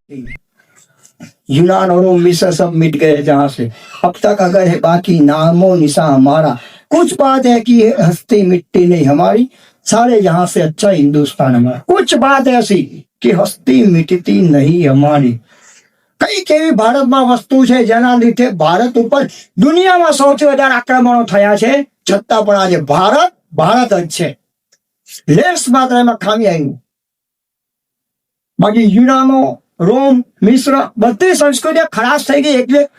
यूनान और मिस्र सब मिट गए जहां से, अब तक अगर है बाकी नामो निशा हमारा। कुछ बात है कि ये हस्ती मिट्टी नहीं हमारी, सारे जहां से अच्छा हिंदुस्तान हमारा। कुछ बात ऐसी कि हस्ती मिटती नहीं हमारी। કઈ કેવી ભારતમાં વસ્તુ છે જેના લીધે ભારત ઉપર દુનિયામાં સૌથી વધારે આક્રમણો થયા છે, છતાં પણ આજે ભારત ભારત જ છે। લેસ માત્ર એમાં ખામી આવી। બાકી યુનાનો, રોમ, મિશ્ર બધી સંસ્કૃતિઓ ખલાસ થઈ ગઈ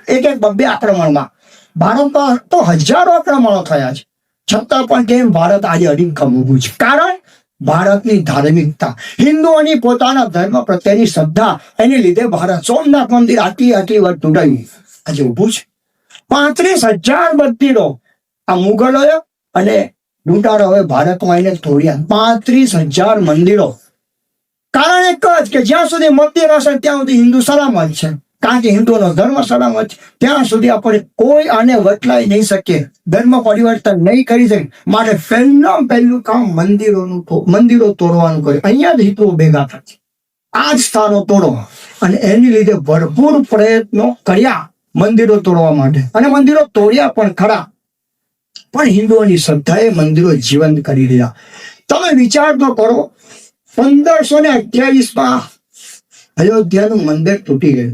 એક એક બબ્બે આક્રમણમાં। ભારતમાં તો હજારો આક્રમણો થયા છે, છતાં પણ કેમ ભારત આજે અડીખમ ઊભું છે? કારણ ભારતની ધાર્મિકતા, હિન્દુઓની પોતાના ધર્મ પ્રત્યેની શ્રદ્ધા, એને લીધે ભારત સોમનાથ મંદિર આટલી વાર તૂટાયું આજે ઊભું છે। 35,000 મંદિરો આ મુગલોએ અને લૂંટારોએ ભારતમાં આવીને તોડ્યા। 35,000 મંદિરો। કારણ એક જ કે જ્યાં સુધી મંદિર હશે ત્યાં સુધી હિન્દુ સલામત છે, કારણ કે હિન્દુઓનો ધર્મ સલામત છે। ત્યાં સુધી આપણે કોઈ આને વટલાઈ નહીં શકીએ, ધર્મ પરિવર્તન નહીં કરી શકે। માટે પહેલું કામ મંદિરો તોડવાનું કર્યું। અહીંયા જ હિન્દુઓ ભેગા થાય, આ જ સ્થાનો તોડો, અને એની લીધે ભરપૂર પ્રયત્નો કર્યા મંદિરો તોડવા માટે, અને મંદિરો તોડ્યા પણ ખરા, પણ હિન્દુઓની શ્રદ્ધાએ મંદિરો જીવંત કરી દીધા। તમે વિચાર તો કરો, 1528 અયોધ્યાનું મંદિર તૂટી ગયું।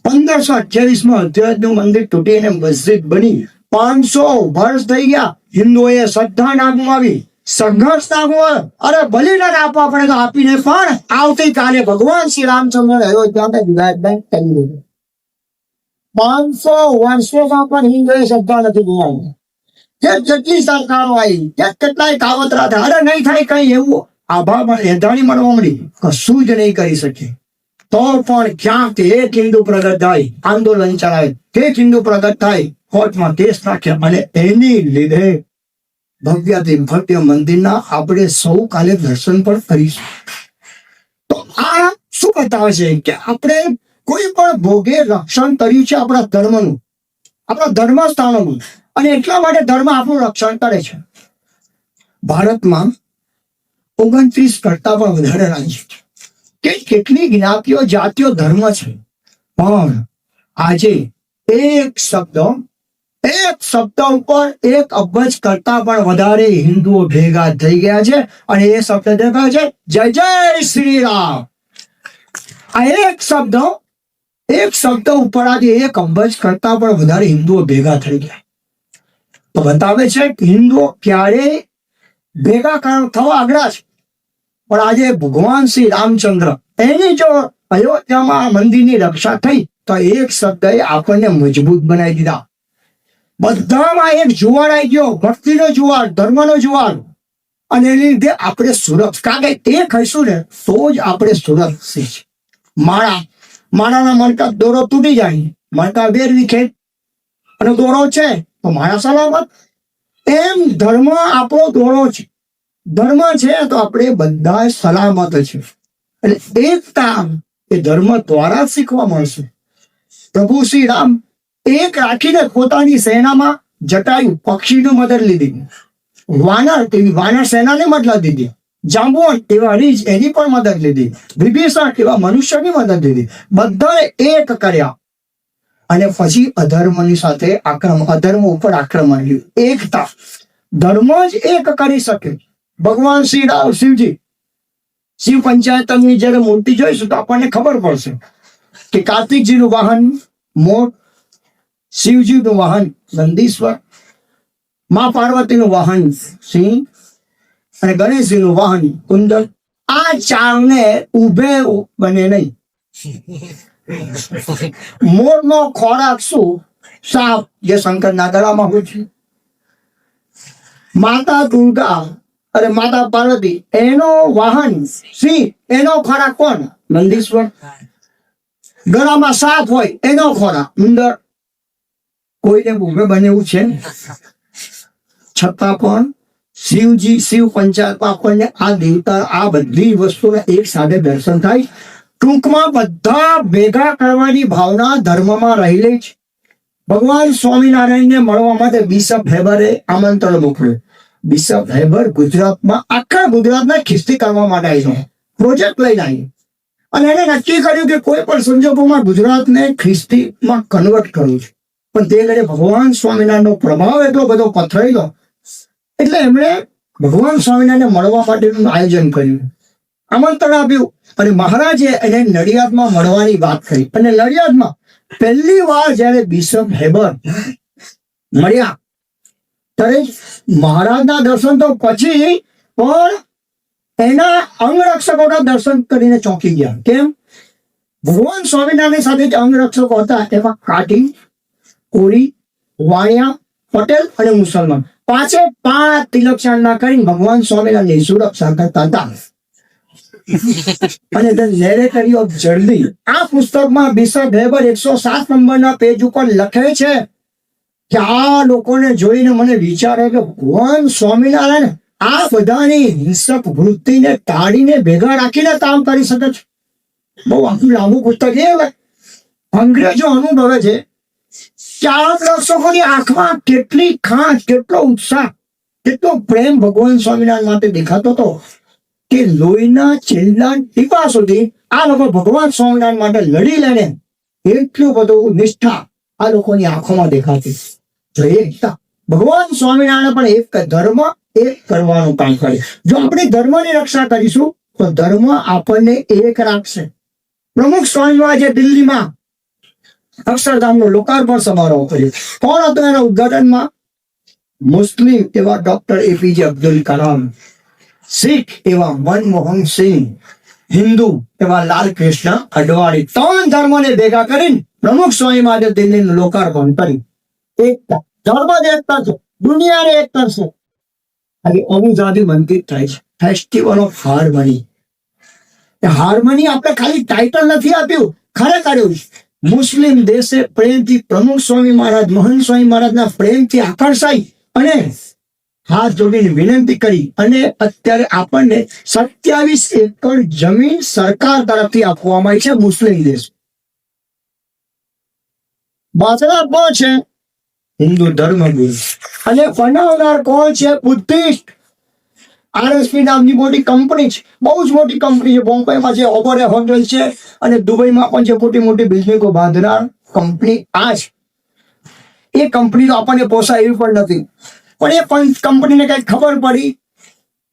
1528 અયોધ્યાનું મંદિર તૂટીને મસ્જિદ બની। 500 વર્ષ થઈ ગયા, હિન્દુઓએ શ્રદ્ધા ના ગુમાવી, સંઘર્ષ ના ગુમાવ્યો। અરે બલિદાન આપવા પડે તો આપીને પણ આવતીકાલે ભગવાન શ્રી રામચંદ્ર અયોધ્યાને વિરાજમાન કરી દીધું। 500 વર્ષોમાં પણ હિન્દુએ શ્રદ્ધા નથી ગુમાવી। જેટલી સરકારો આવી, કેટલાય કાવતરા થયા, અરે નહીં થાય કઈ એવું આભા એધાણી મળવા મળી, કશું જ નહીં કરી શકે। તો પણ ક્યાંક એક હિન્દુ પ્રગટ થાય, આંદોલન ચલાવે, એક હિન્દુ પ્રગટ થાય, કોર્ટમાં કેસ નાખે, અને એની લીધે ભવ્યથી ભવ્ય મંદિરના આપણે સૌ કાલે દર્શન પણ કરીશું। તો આ શું બતાવે છે કે આપણે કોઈ પણ ભોગે રક્ષણ કર્યું છે આપણા ધર્મનું, આપણા ધર્મ સ્થાનોનું, અને એટલા માટે ધર્મ આપણું રક્ષણ કરે છે। ભારતમાં 29 કરતા પણ વધારે રાજ્યો છે, કે કેટલી જ્ઞાતિઓ, જાતિઓ, ધર્મ છે, પણ આજે એક શબ્દ ઉપર 1 અબજ કરતા પણ વધારે હિન્દુઓ ભેગા થઈ ગયા છે, અને એ શબ્દ કહે છે જય જય શ્રી રામ। આ એક શબ્દ ઉપર આજે 1 અબજ કરતા પણ વધારે હિન્દુઓ ભેગા થઈ ગયા। તો બતાવે છે કે હિન્દુઓ ક્યારેય ભેગા થવા આગળ છે, પણ આજે ભગવાન શ્રી રામચંદ્ર એની જો અયોધ્યામાં મંદિરની રક્ષા થઈ, તો એક શબ્દએ આપણને મજબૂત બનાવી દીધા। બધામાં એક જુવાળ આવી ગયો, ભક્તિનો જુવાળ, ધર્મનો જુવાળ, અને એની લીધે આપણે સુરક્ષિત, કારણ કે તે ખાઈશું ને તો જ આપણે સુરક્ષિત। માળાના મણકા દોરો તૂટી જાય, મણકા બેર વિખે અને દોરો છે તો માળા સલામત। એમ ધર્મ આપણો દોરો છે, ધર્મ છે તો આપણે બધા સલામત છે। એટલે એકતા એ ધર્મ દ્વારા શીખવા મળશે। પ્રભુ શ્રી રામ એક રાખીને પોતાની સેનામાં જટાયુ પક્ષીની મદદ લીધી, વાનર સેનાને મદદ લીધી, જાંબુવન એવા રીછ એની પણ મદદ લીધી, વિભીષણ એવા મનુષ્યની મદદ લીધી, બધાએ એક કર્યા, અને પછી અધર્મની સાથે અધર્મ ઉપર આક્રમણ કર્યું। એકતા, ધર્મ જ એક કરી શકે। ભગવાન શ્રી રામ, શિવ પંચાયતની જયારે મૂર્તિ જોઈશું તો આપણને ખબર પડશે કે કાર્તિકજીનું વાહન મોર, શિવજીનું વાહન નંદીશ્વર, મા પાર્વતીનું વાહન સિંહ, અને ગણેશજીનું વાહન કુંડલ। આ ચારને ઉભે બને નહીં। મોરનો ખોરાક શું? સાપ, જે શંકરના ગળામાં હોય છે। માતા દુર્ગા અરે માતા પાર્વતી એનો વાહન સિંહ, એનો ખોરાક કોણ? નંદીશ્વર। ગળામાં સાપ હોય એનો ખોરાક ઉંદર। કોઈને ઉભે બને એવું છે, છતાં પણ શિવ પંચાયતમાં આપણને આ દેવતા, આ બધી વસ્તુના એક સાથે દર્શન થાય। ટૂંકમાં બધા ભેગા કરવાની ભાવના ધર્મમાં રહેલી છે। ભગવાન સ્વામિનારાયણને મળવા માટે બિશપ હેબરે આમંત્રણ મોકલ્યું। બિશપ હેબર ગુજરાતમાં, આખા ગુજરાતના ખિસ્તી કરવા માટે આવ્યો, પ્રોજેક્ટ લઈને આવી, અને એને નક્કી કર્યું કે કોઈ પણ સંજોગોમાં ગુજરાતને ખ્રિસ્તીમાં કન્વર્ટ કરવું છે. પણ તે ઘડે ભગવાન સ્વામિનારાયણનો પ્રભાવ એટલો બધો પથરાયેલો, એટલે એમણે ભગવાન સ્વામિનારાયણને મળવા માટેનું આયોજન કર્યું, આમંત્રણ આપ્યું. અને મહારાજે એને નડિયાદમાં મળવાની વાત કરી. અને નડિયાદમાં પહેલી વાર જયારે બિશપ હેબર મળ્યા ત્યારે મહારાજના દર્શન તો પછી, પણ એના અંગરક્ષકોના દર્શન કરીને ચોંકી ગયા. કેમ? ભગવાન સ્વામિનારાયણ સાથે જે અંગરક્ષકો હતા એમાં કાટી, કોળી, વાણિયા, પટેલ અને મુસલમાન, પાંચે પાંચ તિલક્ષણના કરીને ભગવાન સ્વામિનારાયણની સુરક્ષા કરતા હતા. અને ધ નેરેટરી ઓફ જર્ની, આ પુસ્તકમાં બિશપ હેબર 107 નંબરના પેજ ઉપર લખે છે કે આ લોકોને જોઈને મને વિચારે કે ભગવાન સ્વામિનારાયણ આ બધાની હિંસક વૃત્તિને ટાળીને ભેગા રાખીને કામ કરી શકે છે. બહુ આખું લાંબુ પુસ્તક એ અંગ્રેજો અનુભવે છે કે આ દર્શકોની આંખમાં કેટલી ખાંચ, કેટલો ઉત્સાહ, કેટલો પ્રેમ ભગવાન સ્વામિનારાયણ માટે દેખાતો હતો કે લોહીના છેલ્લા ટીપા સુધી આ લોકો ભગવાન સ્વામિનારાયણ માટે લડી લઈને એટલું બધું નિષ્ઠા આ લોકોની આંખોમાં દેખાતી. જો એકતા, ભગવાન સ્વામિનારાયણ પણ એક ધર્મ એક કરવાનું કામ કરે. જો આપણે ધર્મની રક્ષા કરીશું તો ધર્મ આપણને એક રાખશે. પ્રમુખ સ્વામીએ આજે દિલ્હીમાં અક્ષરધામનો લોકાર્પણ સમારોહ કર્યો. કોણ હતો એના ઉદઘાટનમાં? મુસ્લિમ એવા ડોક્ટર એપીજે અબ્દુલ કલામ, શીખ એવા મનમોહન સિંહ, હિન્દુ એવા લાલ કૃષ્ણ અડવાણી, ત્રણ ધર્મને ભેગા કરીને પ્રમુખ સ્વામી માટે દિલ્હીનું લોકાર્પણ કર્યું. એકતા, ધર્મ જ એકતા છે, દુનિયાને એક કરશે. આજે અનુજાતિ મંદિર થાય છે, ફેસ્ટિવલ ઓફ હાર્મની. હાર્મની આપણે ખાલી ટાઇટલ નથી આપ્યું, ખરેખર એવું મુસ્લિમ દેશે પ્રેમથી પ્રમુખ સ્વામી મહારાજ, મહંત સ્વામી મહારાજના પ્રેમથી આકર્ષાઈ અને હાથ જોડીને વિનંતી કરી. અને અત્યારે આપણને 27 એકર જમીન સરકાર તરફથી આપવામાં આવી છે મુસ્લિમ દેશ. બાદશાહ કોણ છે? હિન્દુ ધર્મગુરુ. અને બનાવનાર કોણ છે? બુદ્ધિસ્ટ. આરએસપી નામની મોટી કંપની છે, બહુ જ મોટી કંપની છે. બોમ્બેમાં છે, ઓબરે હોટેલ છે, અને દુબઈમાં પણ છે મોટી મોટી બિલ્ડિંગો બાંધનાર કંપની આ છે. એ કંપની તો આપણને પોસાય એવી પણ નથી, પણ એ કંપનીને કઈ ખબર પડી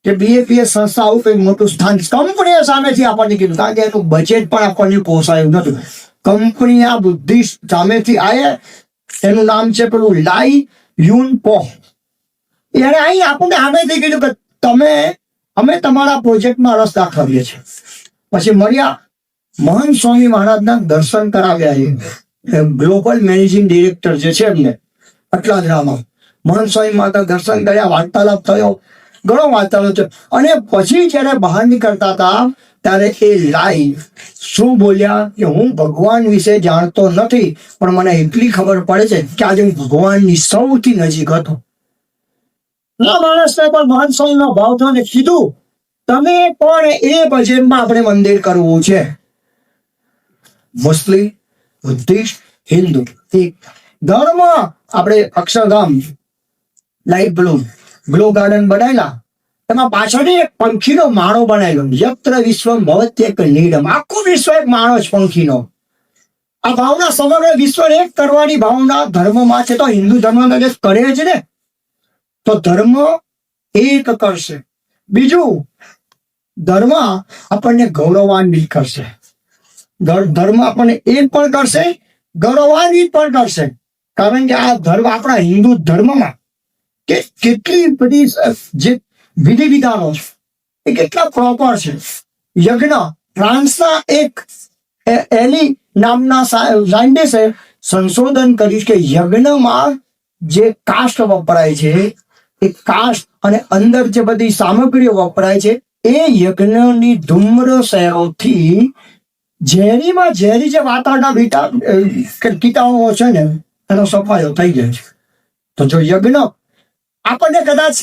કે બીએપીએસ સંસ્થા આવું કઈ મોટું સ્થાન, કંપનીએ સામેથી આપણને કીધું, કારણ કે એનું બજેટ પણ આપણને પોસાયું નતું. કંપની આ બુદ્ધિસ્ટ સામેથી આવે, એનું નામ છે પેલું લાઈ યુન પો. એને અહીં આપણને સામેથી કીધું કે અમે તમારા પ્રોજેક્ટમાં રસ દાખવીએ છીએ. પછી મળ્યા, મહંત સ્વામી મહારાજના દર્શન કરાવ્યા. ગ્લોબલ મેનેજિંગ ડિરેક્ટર જે છે એમને અટલાદરામાં મહંત સ્વામી મહારાજ દર્શન કર્યા, વાર્તાલાપ થયો, ઘણો વાર્તાલાપ થયો. અને પછી જયારે બહાર નીકળતા હતા ત્યારે એ લાઈ શું બોલ્યા કે હું ભગવાન વિશે જાણતો નથી, પણ મને એટલી ખબર પડે છે કે આજે હું ભગવાનની સૌથી નજીક હતો. ના માણસને પણ મહંત સ્વામીનો ભાવ થયો ને કીધું તમે પણ એ બજેટમાં આપણે મંદિર કરવું છે. મુસ્લિમ, બુદ્ધિસ્ટ, હિન્દુ એક ધર્મ. આપણે અક્ષરધામ લાઈટ ગ્લો ગાર્ડન બનાવેલા, એમાં પાછળથી એક પંખીનો માળો બનાવેલો, યત્ર વિશ્વમ ભવત્યેક નીડમ. આખું વિશ્વ એક માળો છે પંખીનો. આ ભાવના સમગ્ર વિશ્વ એક કરવાની ભાવના ધર્મમાં છે. તો હિન્દુ ધર્મ કરે છે ને, તો ધર્મ એક કરશે. બીજું, ધર્મ આપણને ગૌરવાન્વિત કરશે. ધર્મ આપણને એક પણ કરશે, ગૌરવાન્વિત પણ કરશે. કારણ કે આ ધર્મ, આપણા હિન્દુ ધર્મમાં કે કેટલી બધી જે વિધિ વિધાનો છે એ કેટલા પ્રોપર છે. યજ્ઞ, ફ્રાન્સના એક એલી નામના સાયન્ટિસ્ટે સંશોધન કર્યું કે યજ્ઞમાં જે કાષ્ટ વપરાય છે એ કાષ્ટ અને અંદર જે બધી સામગ્રીઓ વપરાય છે એ યજ્ઞની ધૂમ્ર સેવથી ઝેરીમાં ઝેરી જે વાતાવરણના કીટાણુઓ છે ને એનો સફાયો થઈ જાય છે. તો જો યજ્ઞ આપણને કદાચ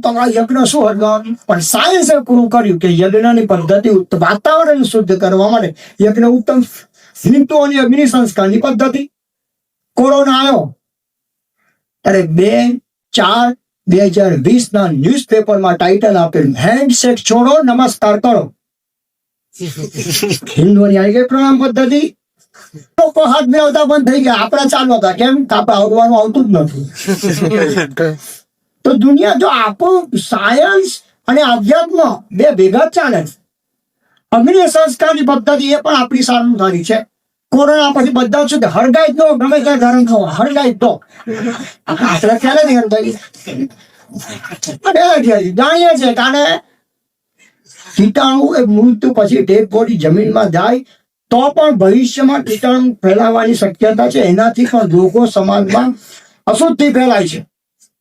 તમારા યજ્ઞ શું હતું, પણ સાયન્સે પૂરું કર્યું કે યજ્ઞની પદ્ધતિ વાતાવરણ શુદ્ધ કરવા માટે યજ્ઞ ઉત્તમ. હિન્દુઓની અગ્નિ સંસ્કારની પદ્ધતિ. કોરોના આવ્યો ત્યારે 2/4/2020 ન્યૂઝપેપરમાં ટાઇટલ આપેલું, હેન્ડશેક છોડો, નમસ્કાર કરો. હિન્દુઓની આવી ગઈ પ્રણામ પદ્ધતિ. લોકો હાથ મેળવતા બંધ થઈ ગયા, આપણા ચાલુ હતા. કેમ? આપણે આવડવાનું આવતું જ નથી. તો દુનિયા જો આપણું સાયન્સ અને અધ્યાત્મ બે ભેગા જ ચાલે. અગ્નિ સંસ્કારની પદ્ધતિ એ પણ આપણી સારી છે. કોરોના પછી બધા શું હળગાઈ દો, ગમે ત્યાં ધારણ થવો, હળગાઈ દો. આપણે ખ્યાલ નહીં હળગાઈ જાણીએ છીએ. કારણ કીટાણુ એ મૃત્યુ પછી ડેડ બોડી જમીનમાં જાય તો પણ ભવિષ્યમાં કીટાણુ ફેલાવાની શક્યતા છે. એનાથી પણ રોગો સમાજમાં અશુદ્ધિ ફેલાય છે.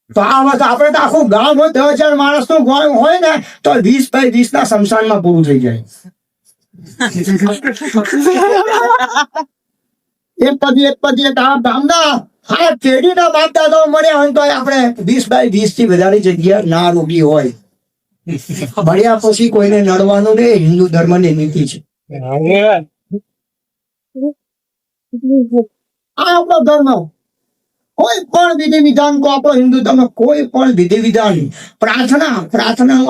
તો આ વાત આપણે તો આખું ગામ હોય, 10,000 માણસનું ગામ હોય ને તો 20x20 ના શમશાનમાં પૂરું થઈ જાય. એક પછી ગામના હા પેઢીના બાપ દાદાઓ મળ્યા હોય તો આપણે 20x20 થી વધારે જગ્યા ના રોગી હોય. મળ્યા પછી કોઈને નડવાનું નહીં. હિન્દુ ધર્મની નીતિ છે. આ આપણો ધર્મ. કોઈ પણ વિધિ વિધાન કો આપણો હિન્દુ ધર્મ કોઈ પણ વિધિ વિધાન પ્રાર્થના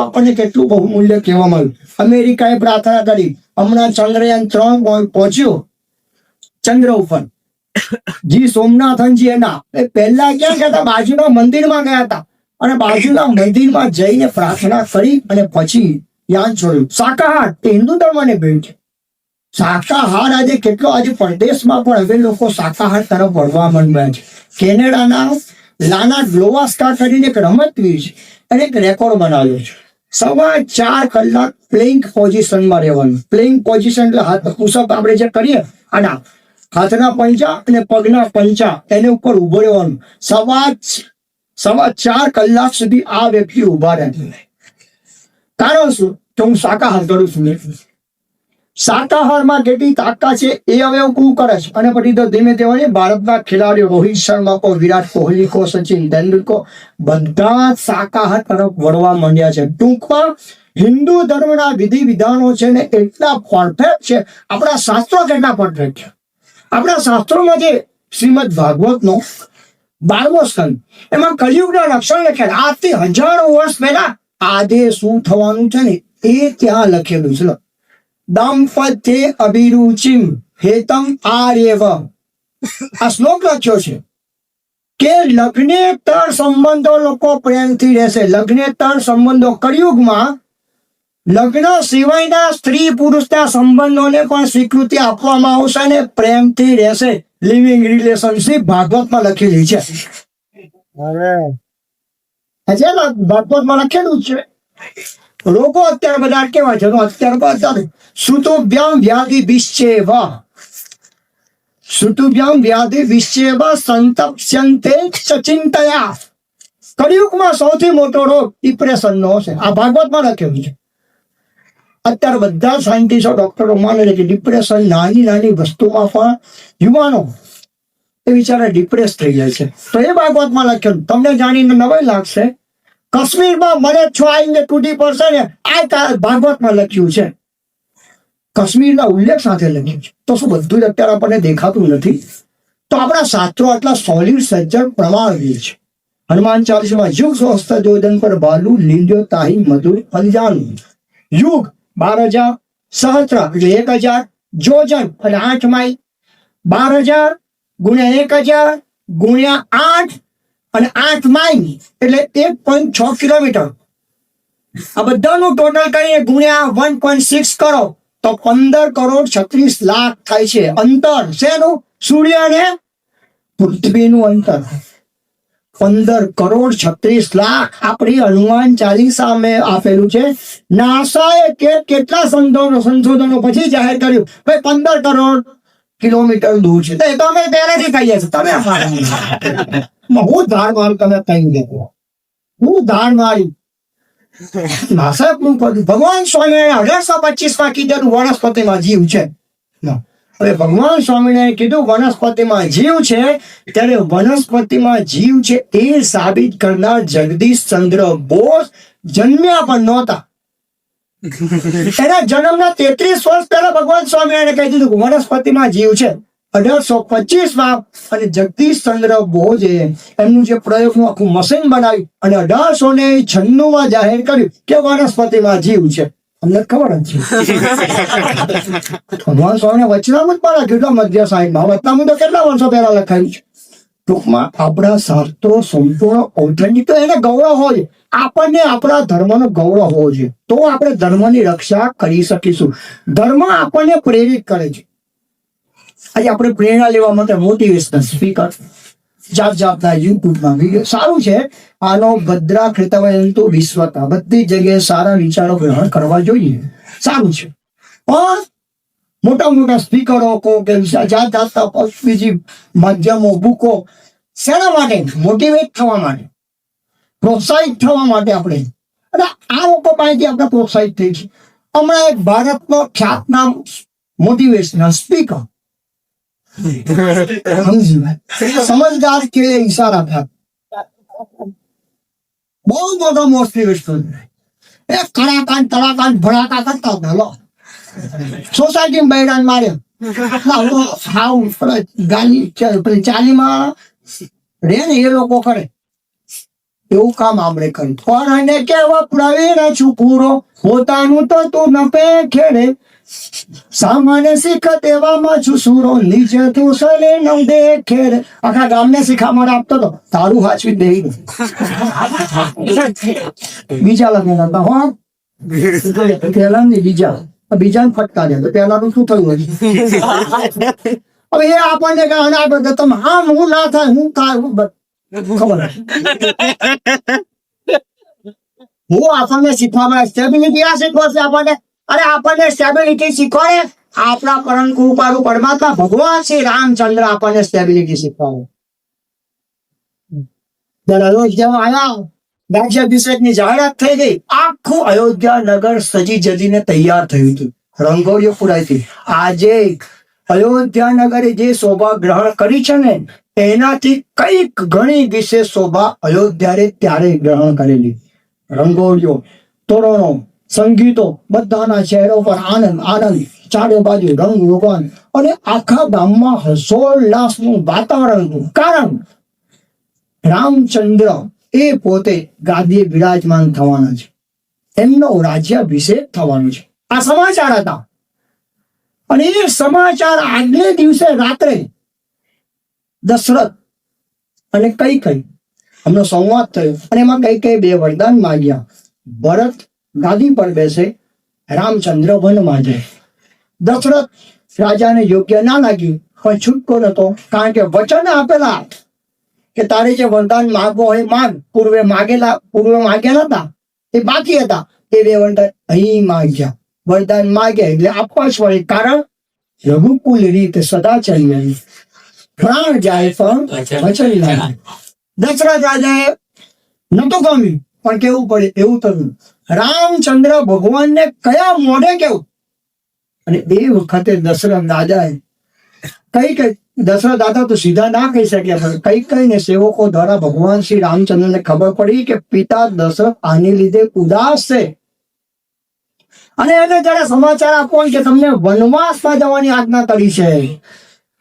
આપણને કેટલું બહુમૂલ્ય કહેવામાં આવ્યું. અમેરિકાએ પ્રાર્થના કરી. હમણાં ચંદ્રયાન 3 પહોંચ્યું ચંદ્ર ઉપર. જી સોમનાથનજી એના પહેલા ક્યાં ગયા હતા? બાજુના મંદિરમાં ગયા હતા અને બાજુના મંદિરમાં જઈને પ્રાર્થના કરી અને પછી યાન છોડ્યું. શાકાહાર એ હિન્દુ ધર્મને ભેટ છે. શાકાહાર આજે કેટલો આજે પરદેશમાં પણ હવે લોકો શાકાહાર તરફ વળવા માંડ્યા છે. કેનેડાના લાના ગ્લોવાસ્કા કરીને એક રમતવીર છે, એને એક રેકોર્ડ બનાવ્યો છે. 4.25 કલાક પ્લેઇંગ પોઝિશનમાં રહેવાનું. પ્લેઇંગ પોઝિશન એટલે હાથ પુશઅપ આપણે જે કરીએ આના હાથના પંજા અને પગના પંજા એને ઉપર ઉભો રહેવાનું. 4.25 કલાક સુધી આ વ્યક્તિ ઉભા રહે. કારણ શું? તો હું શાકાહાર કરું છું. શાકાહારમાં કેટલી તાકાત છે એ હવે શું કરે છે. અને પછી તો ધીમે ધીમે ભારતના ખેલાડીઓ રોહિત શર્મા કો, વિરાટ કોહલી કો, સચિન તેંડુલકર બધા શાકાહાર તરફ વળવા માંડ્યા છે. ટૂંકમાં હિન્દુ ધર્મના વિધિ વિધાનો છે ને એટલા પરફેક્ટ છે. આપણા શાસ્ત્રો કેટલા પરફેક્ટ છે. આપણા શાસ્ત્રોમાં જે શ્રીમદ ભાગવતનો 12મો સ્કંદ એમાં કલિયુગના લક્ષણ લખ્યા. આજથી હજારો વર્ષ પહેલા આદે શું થવાનું છે ને એ ત્યાં લખેલું છે. દાંપત્ય અભિરુચિમ હેતમ આર્યવ આ શ્લોક લખ્યો છે કે લગ્નેતર સંબંધો લોકો પ્રેમથી રહેશે. લગ્નેતર સંબંધો કળિયુગમાં લગ્ન સિવાયના સ્ત્રી પુરુષના સંબંધોને પણ સ્વીકૃતિ આપવામાં આવશે અને પ્રેમથી રહેશે. લિવિંગ રિલેશનશિપ ભાગવતમાં લખેલી છે. ભાગવતમાં લખેલું છે. લોકો અત્યારે બધા કેવા છે? અત્યારે સુતુભ્યામ વ્યાધિ વિશ્ચેવ સંતપ્સ્યન્તે ચિંતયા. કળિયુગમાં સૌથી મોટો રોગ ડિપ્રેશનનો છે. આ ભાગવતમાં લખેલું છે. અત્યારે બધા સાયન્ટિસ્ટો ડોક્ટરો માને છે કે ડિપ્રેશન નાની વસ્તુમાં પણ યુવાનો એ બિચારા ડિપ્રેસ થઈ જાય છે. તો એ ભાગવતમાં લખેલું. તમને જાણીને નવાઈ લાગશે. કાશ્મીરમાં મને છો આવીને તૂટી પડશે ને આ ભાગવતમાં લખ્યું છે. કાશ્મીરના ઉલ્લેખ સાથે લખ્યું છે. તો શું બધું જ અત્યારે આપણને દેખાતું નથી? તો આપણા શાસ્ત્રો આટલા સોલિડ સજ્જન પ્રમાણવીર છે. હનુમાન ચાલીસામાં યુગ સ્વસ્થ જોદન પર બાલુ લીલ્યો તાહી મધુર અંજાનું. યુગ 12,000, સહસ્ત્ર એટલે 1,000, જોજન એટલે 8 માઇલ. 12,000 ગુણ્યા 1,000 ગુણ્યા 8 અને 8 માઇલ એટલે 1.6 કિલોમીટર. આ બધાનું ટોટલ કરીને ગુણ્યા 1.6 કરો તો 15,36,00,000 થાય છે. અંતર શેનું? સૂર્ય અને પૃથ્વીનું અંતર 15,36,00,000 આપણી હનુમાન ચાલીસા મેં આપેલું છે. નાસાએ કેટલા સંશોધનો પછી જાહેર કર્યું ભાઈ 15 કરોડ કિલોમીટર દૂર છે. તો અમે પહેલેથી કહીએ છીએ. તમે હું ધાર મારું, તમે કહી દેતો હું ધાર મારી. નાસાએ ભગવાન સ્વામિનારાયણ 1825 કીધેલું વનસ્પતિમાં જીવ છે. હવે ભગવાન સ્વામિનારાયણ કીધું વનસ્પતિમાં જીવ છે, ત્યારે વનસ્પતિમાં જીવ છે એ સાબિત કરનાર જગદીશ ચંદ્ર બોઝ જન્મ્યા પણ નહોતા. એના જન્મના 33 વર્ષ પહેલા ભગવાન સ્વામિનારાયણ કહી દીધું વનસ્પતિમાં જીવ છે. 1825 અને જગદીશ ચંદ્ર બોઝે એમનું જે પ્રયોગનું આખું મશીન બનાવ્યું અને 1896 જાહેર કર્યું કે વનસ્પતિમાં જીવ છે. અમને ખબર જ છે. ભગવાન સ્વામી વચનામૃત પણ કેટલા મધ્ય સાહિત્યમાં વચનામૃત તો કેટલા વર્ષો પહેલા લખાયું છે. ટૂંકમાં આપણા શાસ્ત્રો સંપૂર્ણ ઓથેન્ટિક, તો એને ગૌરવ હોય, આપણને આપણા ધર્મનો ગૌરવ હોવો જોઈએ, તો આપણે ધર્મની રક્ષા કરી શકીશું. ધર્મ આપણને પ્રેરિત કરે છે. આજે આપણે પ્રેરણા લેવા માટે મોટિવેશનલ સ્પીકર જાત જાતના યુટ્યુબમાં વિડીયો સારું છે. આનો ભદ્રા કૃતવયંતુ વિશ્વતા, બધી જગ્યાએ સારા વિચારો ગ્રહણ કરવા જોઈએ, સારું છે. પણ મોટા મોટા સ્પીકરો કહો કે જાત જાતના બીજી માધ્યમો, બુકો, શેના માટે? મોટિવેટ થવા માટે, પ્રોત્સાહિત થવા માટે. આપણે અને આ લોકો પાસેથી આપણે પ્રોત્સાહિત થઈ છે. હમણાં એક ભારતનો ખ્યાતનામ મોટિવેશનલ સ્પીકર, સમજદાર કે ઈશારા था, બહુ મોટો મોટિવેશનલ, એ કડાકાન તડાકાન ભડાકા કરતા હતા. લો સોસાયટી બૈરાન માર્યો, ગાલી ચાલીમાં રે ને એ લોકો કરે એવું કામ આપણે કર્યું. પણ કેવા પ્રવીણ છું પૂરો, પોતાનું તો તું નપે ખેડે, સામાન્ય શીખ તેવામાં છું સુરો, નીચે તું સલે નવ દે ખેડે. આખા ગામને શીખામણ આપતો હતો, તારું હાચવી દે. બીજા લગ્ન હતા હો, પેલા ને બીજાને ફટકારે તો પેલાનું શું થયું? હવે એ આપણને તમે આમ હું ના થાય, હું ખબર હું આપણને શીખવા સ્ટેબિલિટી આ શીખવાશે આપણને. અરે આપણને સ્ટેબિલિટી શીખવાડે આપણા પરમ કૃપાળુ પરમાત્મા ભગવાન શ્રી રામચંદ્ર આપણને સ્ટેબિલિટી શીખવાડે. અયોધ્યામાં આવ્યા, રાજ્યાભિષેકની જાહેરાત થઈ ગઈ, આખું અયોધ્યા નગર સજી જજીને તૈયાર થયું હતું, રંગોળીઓ પુરાઈ હતી. આજે અયોધ્યા નગરે જે શોભા ગ્રહણ કરી છે ને, એનાથી કઈક ઘણી વિશેષ શોભા અયોધ્યાએ ત્યારે ગ્રહણ કરેલી. રંગોળીઓ, તોરણો, સંગીતો, બધાના ચહેરો પર આનંદ આનંદ, ચારે બાજુ રંગ રોગન, અને આખા ગામમાં હર્ષોલ્લાસનું વાતાવરણ હતું. કારણ રામચંદ્ર એ પોતે ગાદીએ બિરાજમાન થવાના છે, એમનો રાજ્યાભિષેક થવાનો છે. આ સમાચાર હતા. અને એ સમાચાર આગલે દિવસે રાત્રે દશરથ અને કઈ એમનો સંવાદ થયો, અને એમાં કઈ બે વરદાન માંગ્યા. ભરત ગાદી પર બેસે, રામચંદ્ર વનમાં જાય. દશરથ રાજાને યોગ્ય ના લાગ્યું, પણ છૂટકો નતો, કારણ કે વચન આપેલા કે તારે જે વરદાન માગવો હોય માંગ. પૂર્વે માગેલા હતા એ બાકી હતા, એ બે વરદાન અહીં માગ્યા. વરદાન માગ્યા એટલે આપવા જ પડે, કારણ રઘુકુલ રીત સદા ચાલી. પ્રાણ જાય પણ વચન લાગે. દશરથ રાજાએ નતું ગમ્યું, પણ કેવું પડે એવું થયું. રામચંદ્ર ભગવાનને કયા મોઢે કેવું? અને એ વખતે દશરથ રાજાએ દશરથ દાદા તો સીધા ના કહી શક્યા, પણ કઈને સેવકો દ્વારા ભગવાન શ્રી રામચંદ્રને ખબર પડી કે પિતા દશરથ આને લીધે ઉદાસ છે. અને એને જયારે સમાચાર આપો કે તમને વનવાસમાં જવાની આજ્ઞા કરી છે,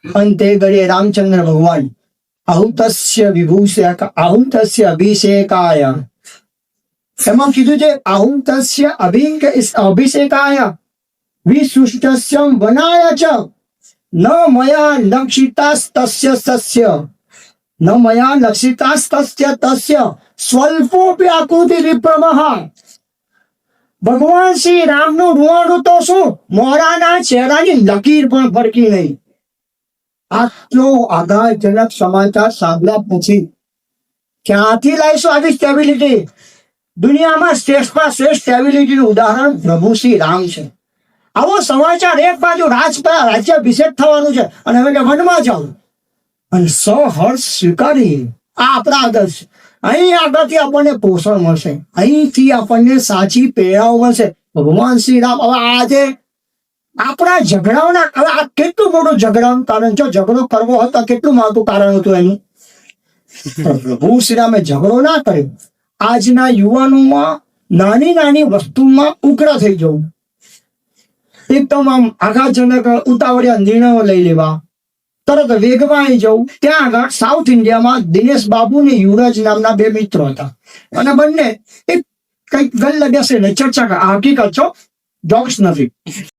અને તે ઘડીએ રામચંદ્ર ભગવાન આહુતસ્ય અભિષેકાય, એમાં કીધું છે આહુતસ્ય અભિષેકાય વિસૃષ્ટસ્યમ વનાય ચ ન મયા લક્ષિતાસ્તસ્ય સસ્ય ન મયા લક્ષિતાસ્તસ્ય તસ્ય સ્વલ્પોપી આકૃતિ વિપ્રમઃ. ભગવાન શ્રી રામનું રૂવાણું તો શું, મોરાના ચહેરાની લકીર પણ ફરકી નહીં. આટલો આઘાતજનક સમાચાર સાંભળ્યા પછી ક્યાંથી લાવીશું આવી સ્ટેબિલિટી? દુનિયામાં શ્રેષ્ઠમાં શ્રેષ્ઠ સ્ટેબિલિટીનું ઉદાહરણ પ્રભુ શ્રી રામ છે. આવો સમાચાર, એક બાજુ રાજ્યાભિષેક થવાનું છે અને હવે વનમાં જાવ, અને સહર્ષ સ્વીકારી. આ આપણા આદર્શ. અહીં આગળથી આપણને પોષણ મળશે, અહીંથી આપણને સાચી પ્રેરણાઓ મળશે. ભગવાન શ્રી રામ હવે આજે આપણા ઝઘડાઓના, હવે આ કેટલું મોટું ઝઘડાનું કારણ, જો ઝઘડો કરવો હતો કેટલું મોટું કારણ હતું એનું. પ્રભુ શ્રી રામે ઝઘડો ના કર્યો. આજના યુવાનોમાં નાની નાની વસ્તુમાં ઉકળા થઈ જવું, એકદમ આમ આઘાતજનક ઉતાવળિયા નિર્ણયો લઈ લેવા, તરત વેગમાં જવું. ત્યાં આગળ સાઉથ ઇન્ડિયામાં દિનેશ બાબુ ને યુવરાજ નામના બે મિત્રો હતા, અને બંને એક કઈક ગલ્લે બેસીને ચર્ચા કરે. હકીકત છો, જોક્સ નથી.